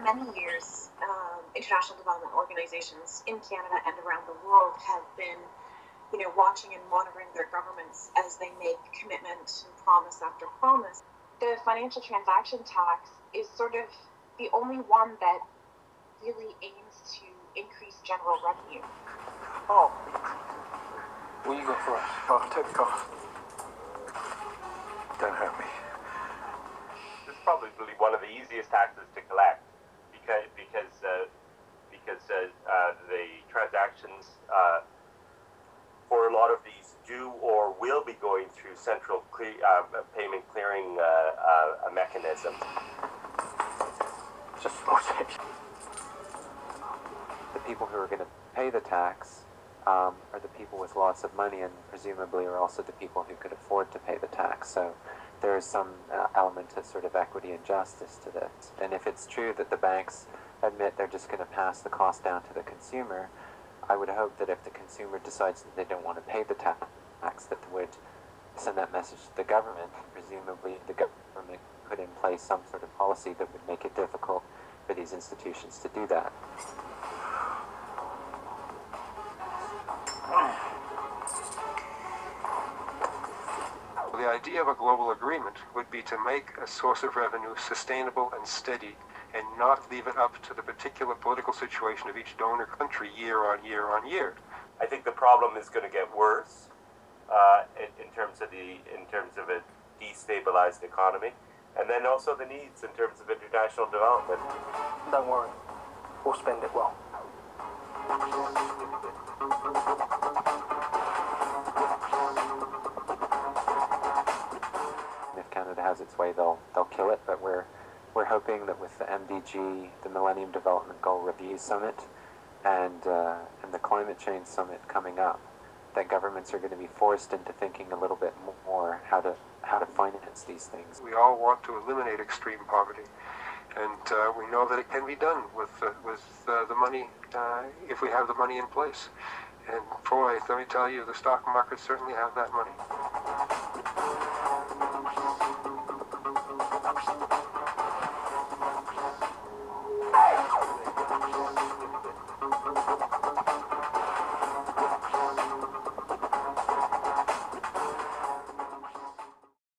many years, international development organizations in Canada and around the world have been, watching and monitoring their governments as they make commitment and promise after promise. The financial transaction tax is sort of the only one that really aims to increase general revenue. Oh. Will you go first? Oh, take the call. Don't hurt me. This is probably one of the easiest taxes to collect because the transactions for a lot of these do or will be going through central payment clearing mechanism. Just rotate. The people who are going to pay the tax are the people with lots of money, and presumably are also the people who could afford to pay the tax. So there is some element of sort of equity and justice to this. And if it's true that the banks admit they're just going to pass the cost down to the consumer, I would hope that if the consumer decides that they don't want to pay the tax, that they would send that message to the government. Presumably the government put in place some sort of policy that would make it difficult for these institutions to do that. The idea of a global agreement would be to make a source of revenue sustainable and steady, and not leave it up to the particular political situation of each donor country year on year on year. I think the problem is going to get worse in terms of a destabilized economy, and then also the needs in terms of international development. Don't worry, we'll spend it well. If Canada has its way, they'll kill it. But we're hoping that with the MDG, the Millennium Development Goal Review Summit, and the Climate Change Summit coming up, that governments are going to be forced into thinking a little bit more how to finance these things. We all want to eliminate extreme poverty, and we know that it can be done with the money, if we have the money in place. And boy, let me tell you, the stock markets certainly have that money.